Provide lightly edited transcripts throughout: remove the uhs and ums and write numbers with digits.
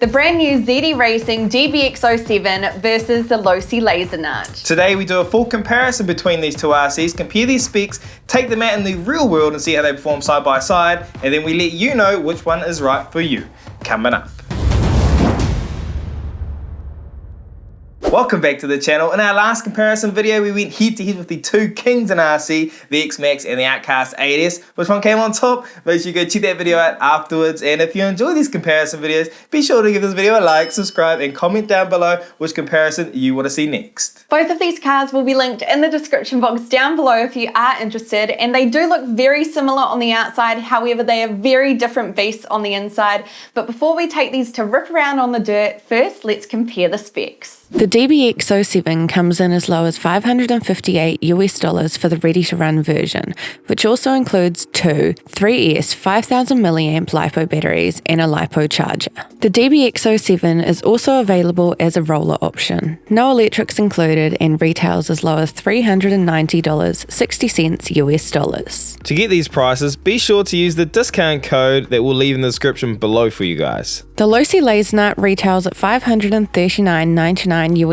The brand new ZD Racing DBX07 versus the Losi Lasernut. Today we do a full comparison between these two RCs, compare these specs, take them out in the real world and see how they perform side by side, and then we let you know which one is right for you. Coming up. Welcome back to the channel. In our last comparison video, we went head to head with the two kings in RC, the X-Max and the Outcast 8S. Which one came on top? Make sure you go check that video out afterwards. And if you enjoy these comparison videos, be sure to give this video a like, subscribe, and comment down below which comparison you want to see next. Both of these cars will be linked in the description box down below if you are interested, and they do look very similar on the outside. However, they are very different beasts on the inside. But before we take these to rip around on the dirt, first let's compare the specs. The DBX07 comes in as low as $558 for the ready-to-run version, which also includes two 3S 5000 mAh LiPo batteries and a LiPo charger. The DBX07 is also available as a roller option. No electrics included and retails as low as $390.60 To get these prices, be sure to use the discount code that we'll leave in the description below for you guys. The Losi Lasernut retails at $539.99.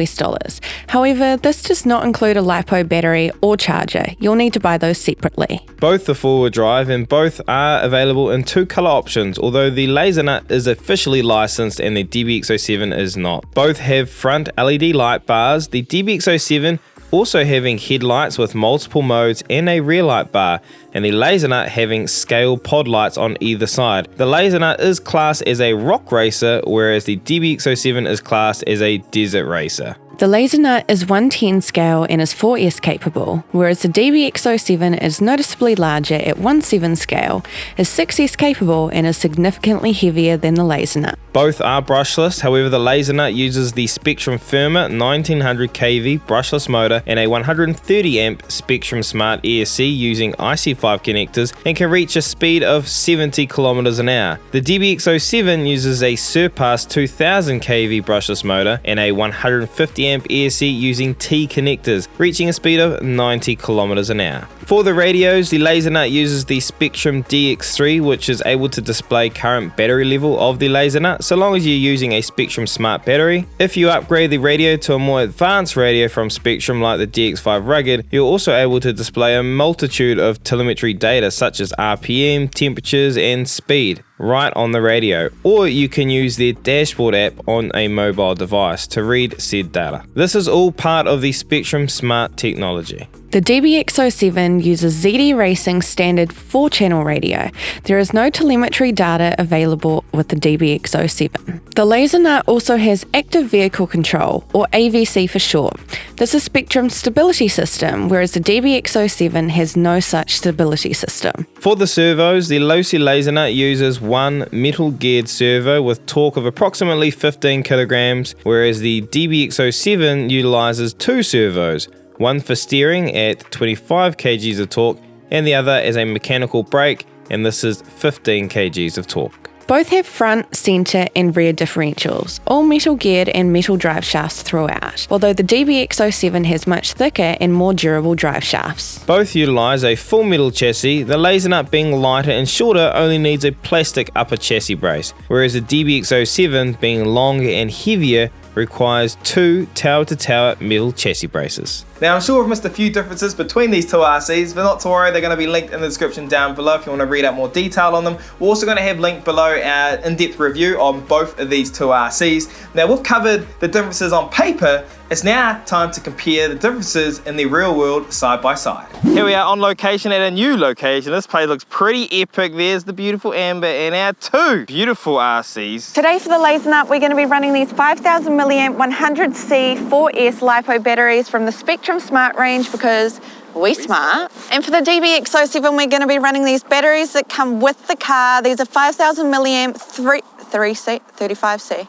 However, this does not include a LiPo battery or charger. You'll need to buy those separately. Both are four-wheel drive and both are available in two color options, although the Lasernut is officially licensed and the DBX07 is not. Both have front LED light bars, the DBX07 also having headlights with multiple modes and a rear light bar, and the Lasernut having scale pod lights on either side. The Lasernut is classed as a rock racer, whereas the DBX07 is classed as a desert racer. The Lasernut is 110 scale and is 4S capable, whereas the DBX07 is noticeably larger at 17 scale, is 6S capable and is significantly heavier than the Lasernut. Both are brushless, however the Lasernut uses the Spectrum Firma 1900 kV brushless motor and a 130 amp Spectrum Smart ESC using IC5 connectors and can reach a speed of 70 km an hour. The DBX07 uses a Surpass 2000 kV brushless motor and a 150 amp ESC using T connectors, reaching a speed of 90 km an hour. For the radios, the Lasernut uses the Spectrum DX3, which is able to display current battery level of the Lasernut, so long as you're using a Spectrum Smart battery. If you upgrade the radio to a more advanced radio from Spectrum like the DX5 Rugged, you're also able to display a multitude of telemetry data such as RPM, temperatures, and speed right on the radio, or you can use their dashboard app on a mobile device to read said data. This is all part of the Spectrum Smart technology. The DBX07 uses ZD Racing standard 4-channel radio. There is no telemetry data available with the DBX07. The Lasernut also has active vehicle control, or AVC for short. This is Spectrum's stability system, whereas the DBX07 has no such stability system. For the servos, the Losi Lasernut uses one metal geared servo with torque of approximately 15 kilograms, whereas the DBX07 utilizes two servos, one for steering at 25 kgs of torque and the other as a mechanical brake, and this is 15 kgs of torque. Both have front, centre and rear differentials, all metal geared and metal drive shafts throughout, although the DBX07 has much thicker and more durable drive shafts. Both utilise a full metal chassis, the Lasernut being lighter and shorter only needs a plastic upper chassis brace, whereas the DBX07 being longer and heavier requires two tower-to-tower metal chassis braces. Now I'm sure we've missed a few differences between these two RCs, but not to worry, they're going to be linked in the description down below if you want to read out more detail on them. We're also going to have linked below our in-depth review on both of these two RCs. Now we've covered the differences on paper, it's now time to compare the differences in the real world side by side. Here we are on location at a new location. This place looks pretty epic. There's the beautiful Amber and our two beautiful RCs. Today for the Lasernut, we're going to be running these 5000 mAh 100C 4S LiPo batteries from the Spectrum Smart range because we smart. And for the DBX07, we're going to be running these batteries that come with the car. These are 5000 mAh 35C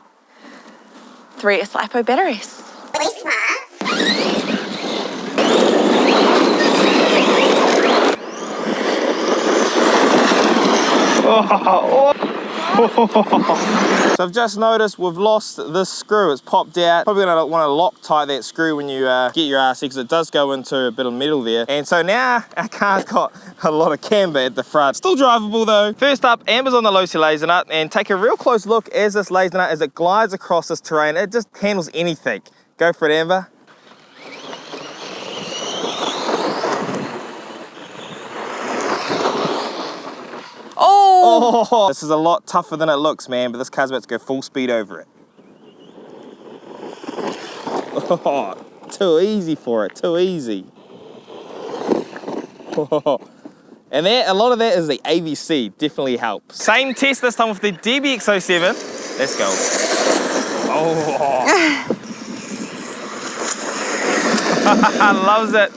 3S LiPo batteries. We smart. Oh. So I've just noticed we've lost this screw. It's popped out. Probably gonna want to Loctite that screw when you get your RC, because it does go into a bit of metal there. And so now our car's got a lot of camber at the front. Still drivable though. First up, Amber's on the Losi Lasernut, and take a real close look as this Lasernut, as it glides across this terrain. It just handles anything. Go for it, Amber. Oh! This is a lot tougher than it looks, man, but this car's about to go full speed over it. Oh, too easy for it, too easy. Oh. And that, a lot of that is the AVC, definitely helps. Same test this time with the DBX07. Let's go. Oh. Loves it.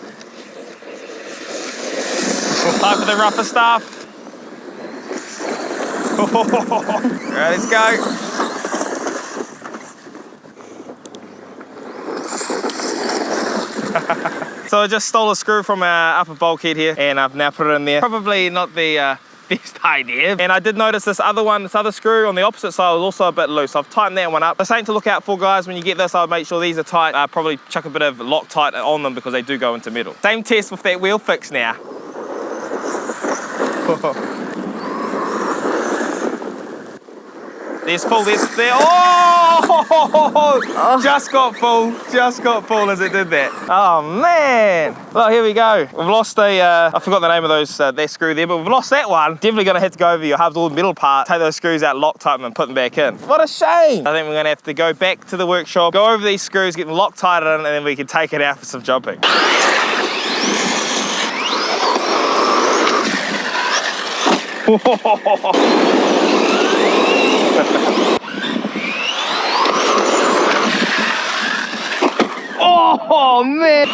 Time for the rougher stuff. Alright, let's go. So I just stole a screw from our upper bulkhead here, and I've now put it in there. Probably not the best idea. And I did notice this other screw on the opposite side was also a bit loose. I've tightened that one up. The same to look out for, guys, when you get this, I'll make sure these are tight. Probably chuck a bit of Loctite on them because they do go into metal. Same test with that wheel fix now. There's full, there. Oh! Just got full as it did that. Oh man! Well, here we go. We've lost I forgot the name of those, that screw there, but we've lost that one. Definitely gonna have to go over your hubs, all the middle part, take those screws out, Loctite them and put them back in. What a shame! I think we're gonna have to go back to the workshop, go over these screws, get them Loctited in, and then we can take it out for some jumping. Oh man!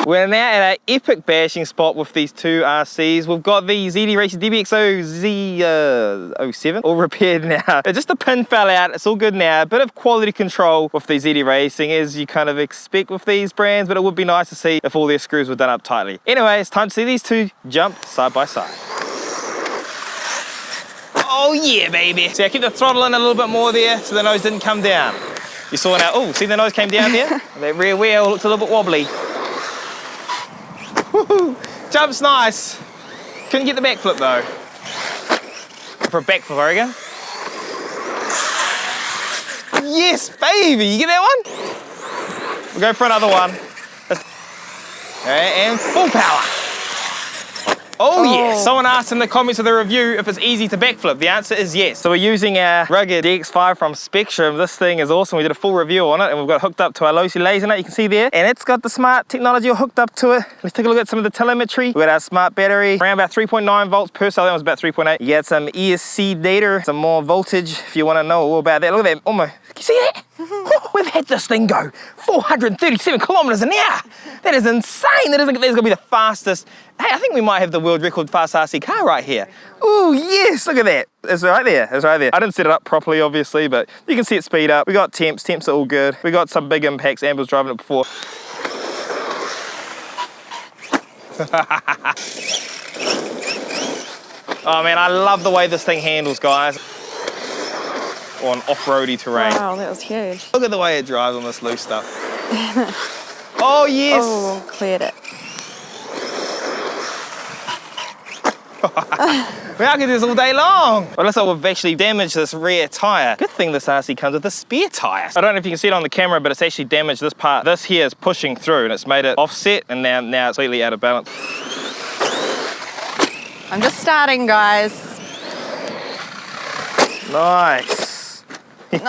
We're now at an epic bashing spot with these two RCs. We've got the ZD Racing DBX07 all repaired now. Just a pin fell out, it's all good now. A bit of quality control with the ZD Racing, as you kind of expect with these brands, but it would be nice to see if all their screws were done up tightly. Anyway, it's time to see these two jump side by side. Oh yeah, baby. See, I keep the throttle in a little bit more there so the nose didn't come down. You saw now, oh, see the nose came down there? That rear wheel looks a little bit wobbly. Woohoo! Jump's nice. Couldn't get the backflip though. For a backflip, I reckon. Yes, baby! You get that one? We'll go for another one. And full power. Oh yes! Someone asked in the comments of the review if it's easy to backflip. The answer is yes. So we're using our rugged DX5 from Spectrum. This thing is awesome. We did a full review on it, and we've got it hooked up to our Losi Lasernut, you can see there. And it's got the smart technology hooked up to it. Let's take a look at some of the telemetry. We've got our smart battery, around about 3.9 volts per cell. That was about 3.8. You had some ESC data, some more voltage if you want to know all about that. Look at that. Oh my, can you see that? We've had this thing go 437 kilometers an hour. That is insane. That's going to be the fastest. Hey, I think we might have the world record fast RC car right here. Oh yes, look at that. It's right there, it's right there. I didn't set it up properly, obviously, but you can see it speed up. We got temps are all good. We got some big impacts. Amber was driving it before. Oh man, I love the way this thing handles, guys. On off-roady terrain. Wow, that was huge. Look at the way it drives on this loose stuff. Oh yes! Oh, cleared it. I could do this all day long. Well, looks like we've actually damaged this rear tyre. Good thing this RC comes with a spare tyre. I don't know if you can see it on the camera, but it's actually damaged this part. This here is pushing through and it's made it offset, and now it's completely out of balance. I'm just starting, guys. Nice. No.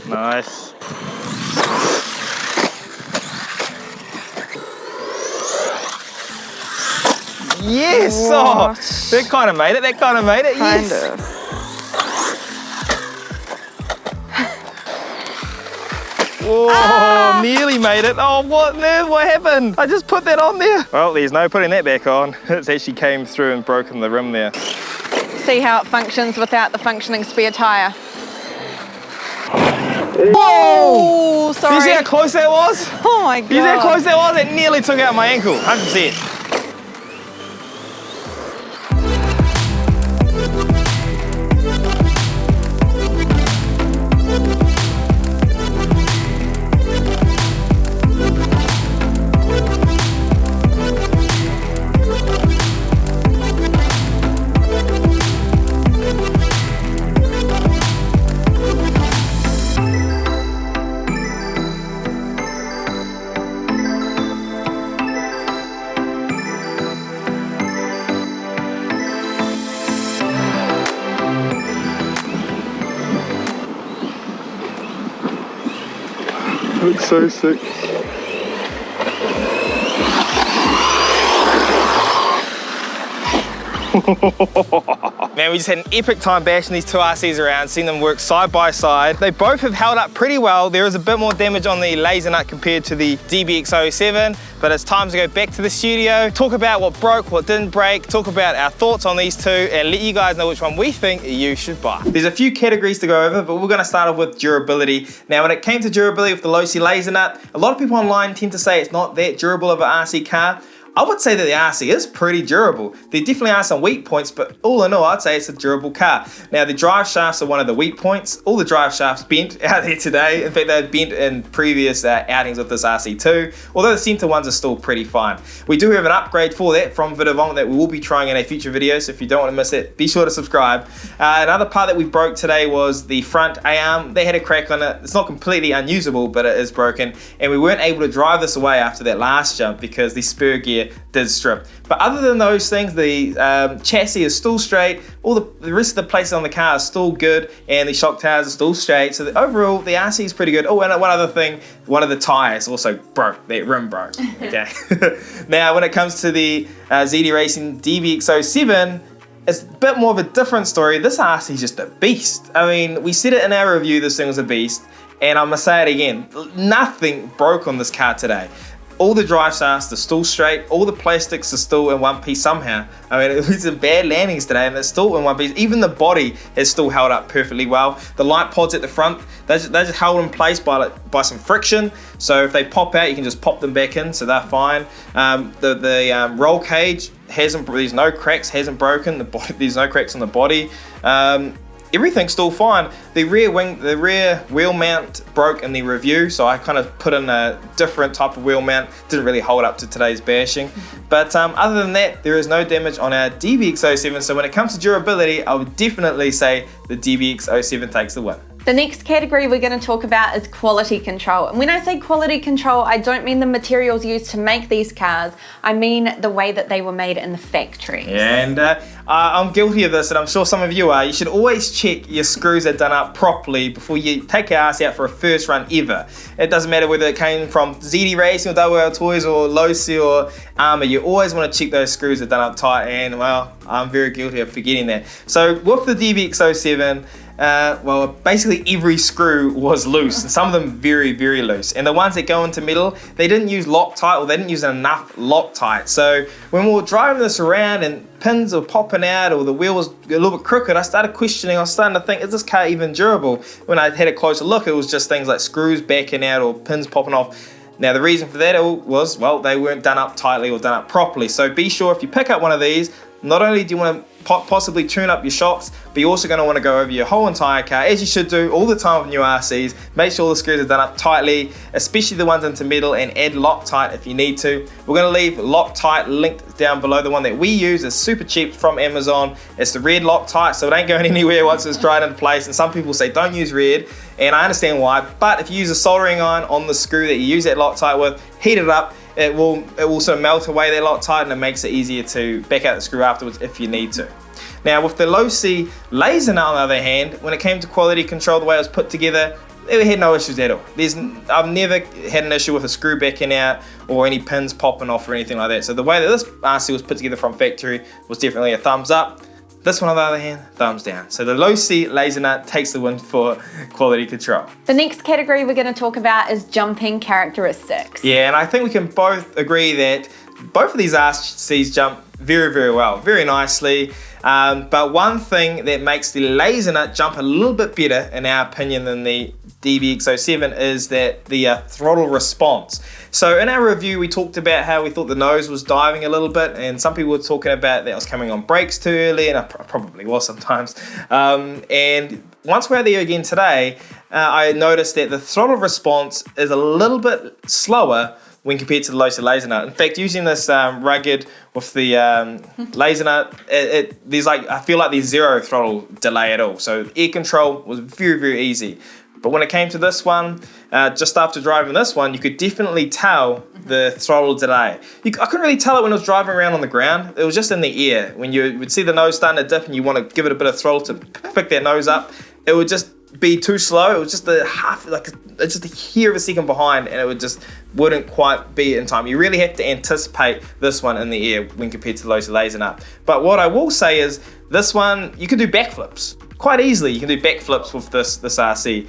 Nice. Yes! Oh, that kind of made it, Kind yes. of. Whoa, nearly made it. Oh, what happened? I just put that on there. Well, there's no putting that back on. It's actually came through and broken the rim there. See how it functions without the functioning spare tyre. Oh, sorry. You see how close that was? Oh my God. You see how close that was? It nearly took out my ankle, 100%. That's so sick. Man, we just had an epic time bashing these two RCs around, seeing them work side by side. They both have held up pretty well. There is a bit more damage on the Lasernut compared to the DBX07, but it's time to go back to the studio, talk about what broke, what didn't break, talk about our thoughts on these two, and let you guys know which one we think you should buy. There's a few categories to go over, but we're gonna start off with durability. Now, when it came to durability with the Losi Lasernut, a lot of people online tend to say it's not that durable of an RC car. I would say that the RC is pretty durable. There definitely are some weak points, but all in all, I'd say it's a durable car. Now, the drive shafts are one of the weak points. All the drive shafts bent out there today. In fact, they've bent in previous outings with this RC too, although the center ones are still pretty fine. We do have an upgrade for that from Vidavong that we will be trying in a future video, so if you don't want to miss it, be sure to subscribe. Another part that we broke today was the front A-arm. They had a crack on it. It's not completely unusable, but it is broken, and we weren't able to drive this away after that last jump because the spur gear did strip. But other than those things, the chassis is still straight, all the rest of the places on the car are still good, and the shock towers are still straight. So overall, the RC is pretty good. Oh, and one other thing, one of the tires also broke, that rim broke, okay? Now, when it comes to the ZD Racing DBX07, it's a bit more of a different story. This RC is just a beast. I mean, we said it in our review, this thing was a beast, and I'm gonna say it again, nothing broke on this car today. All the drive shafts are still straight, all the plastics are still in one piece somehow. I mean, it was some bad landings today and it's still in one piece. Even the body has still held up perfectly well. The light pods at the front, they're just held in place by some friction. So if they pop out, you can just pop them back in, so they're fine. The roll cage there's no cracks, hasn't broken. There's no cracks on the body. Everything's still fine. The rear wheel mount broke in the review, so I kind of put in a different type of wheel mount. Didn't really hold up to today's bashing. But other than that, there is no damage on our DBX07. So when it comes to durability, I would definitely say the DBX07 takes the win. The next category we're going to talk about is quality control. And when I say quality control, I don't mean the materials used to make these cars. I mean the way that they were made in the factory. Yeah, and I'm guilty of this, and I'm sure some of you are. You should always check your screws are done up properly before you take your ass out for a first run ever. It doesn't matter whether it came from ZD Racing or WL Toys or Losi or Armour. You always want to check those screws are done up tight, and well, I'm very guilty of forgetting that. So with the DBX07, well, basically every screw was loose, and some of them very, very loose. And the ones that go into metal, they didn't use Loctite, or they didn't use enough Loctite. So when we were driving this around and pins were popping out or the wheel was a little bit crooked, I started questioning, I was starting to think, is this car even durable? When I had a closer look, it was just things like screws backing out or pins popping off. Now the reason for that was, well, they weren't done up tightly or done up properly. So be sure if you pick up one of these, not only do you want to possibly tune up your shocks, but you're also going to want to go over your whole entire car, as you should do all the time with new RCs. Make sure all the screws are done up tightly, especially the ones into metal, and add Loctite if you need to. We're going to leave Loctite linked down below. The one that we use is super cheap from Amazon. It's the red Loctite, so it ain't going anywhere once it's dried into place. And some people say don't use red, and I understand why, but if you use a soldering iron on the screw that you use that Loctite with, heat it up, it will sort of melt away that Loctite, and it makes it easier to back out the screw afterwards if you need to. Now with the Losi Lasernut on the other hand, when it came to quality control, the way it was put together, it had no issues at all. I've never had an issue with a screw backing out or any pins popping off or anything like that. So the way that this RC was put together from factory was definitely a thumbs up. This one on the other hand, thumbs down. So the Losi Lasernut takes the win for quality control. The next category we're going to talk about is jumping characteristics. Yeah, and I think we can both agree that both of these RCs jump very, very well, very nicely. But one thing that makes the Lasernut jump a little bit better, in our opinion, than the DBX07 is that the throttle response. So in our review, we talked about how we thought the nose was diving a little bit, and some people were talking about that I was coming on brakes too early, and I probably was sometimes. And once we're there again today, I noticed that the throttle response is a little bit slower when compared to the Losi Lasernut. In fact, using this rugged with the Lasernut, there's like, I feel like there's zero throttle delay at all. So air control was very, very easy. But when it came to this one, just after driving this one, you could definitely tell the throttle delay. I couldn't really tell it when I was driving around on the ground. It was just in the air. When you would see the nose starting to dip and you want to give it a bit of throttle to pick that nose up, it would just be too slow. It was just a hair of a second behind, and it wouldn't quite be in time. You really have to anticipate this one in the air when compared to the Losi Lasernut. But what I will say is, this one, you can do backflips quite easily. You can do backflips with this RC,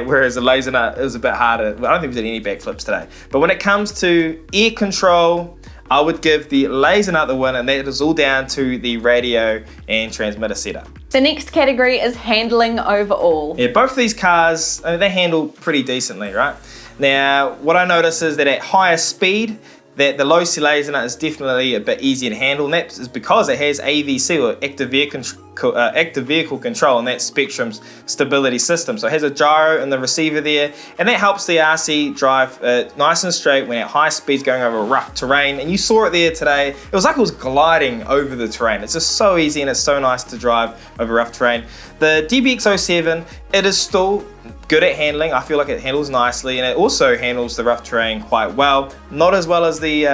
whereas the Lasernut is a bit harder. Well, I don't think we did any backflips today. But when it comes to air control, I would give the Lasernut the win, and that is all down to the radio and transmitter setup. The next category is handling overall. Yeah, both of these cars, they handle pretty decently, right? Now, what I notice is that at higher speed, that the Losi Lasernut is definitely a bit easier to handle, and that is because it has AVC, or active vehicle control, and that's Spectrum's stability system. So it has a gyro in the receiver there, and that helps the RC drive nice and straight when at high speeds going over rough terrain. And you saw it there today. It was like it was gliding over the terrain. It's just so easy, and it's so nice to drive over rough terrain. The DBX07, it is still good at handling. I feel like it handles nicely, and it also handles the rough terrain quite well. Not as well as the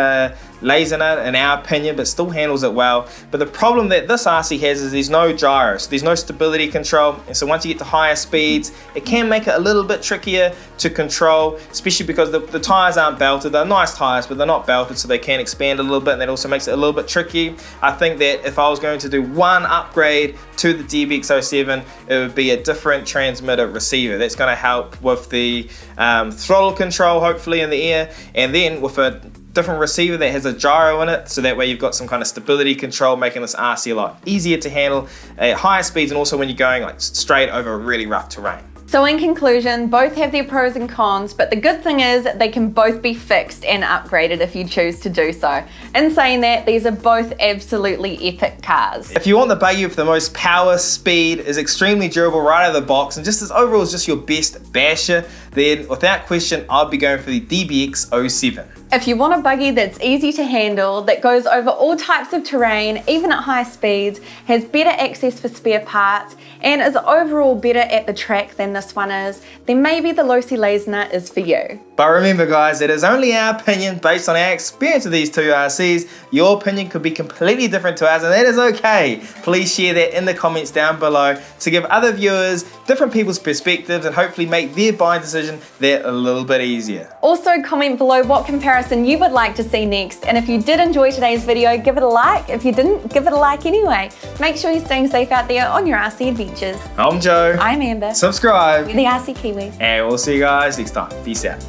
Lasernut in our opinion, but still handles it well. But the problem that this RC has is there's no gyro, so there's no stability control, and so once you get to higher speeds, it can make it a little bit trickier to control, especially because the tyres aren't belted. They're nice tyres, but they're not belted, so they can expand a little bit, and that also makes it a little bit tricky. I think that if I was going to do one upgrade to the DBX07, it would be a different transmitter receiver. That's going to help with the throttle control, hopefully, in the air, and then with a different receiver that has a gyro in it, so that way you've got some kind of stability control, making this RC a lot easier to handle at higher speeds, and also when you're going like straight over really rough terrain. So in conclusion, both have their pros and cons, but the good thing is they can both be fixed and upgraded if you choose to do so. In saying that, these are both absolutely epic cars. If you want the buggy with the most power, speed, is extremely durable right out of the box, and just as overall is just your best basher, then without question, I'd be going for the DBX07. If you want a buggy that's easy to handle, that goes over all types of terrain, even at high speeds, has better access for spare parts, and is overall better at the track than this one is, then maybe the Losi Lasernut is for you. But remember guys, it is only our opinion based on our experience with these two RCs. Your opinion could be completely different to ours, and that is okay. Please share that in the comments down below to give other viewers different people's perspectives and hopefully make their buying decision that a little bit easier. Also comment below what comparison you would like to see next, and if you did enjoy today's video, give it a like. If you didn't, give it a like anyway. Make sure you're staying safe out there on your RC adventures. I'm Joe. I'm Amber. Subscribe. We're the RC Kiwis. And we'll see you guys next time. Peace out.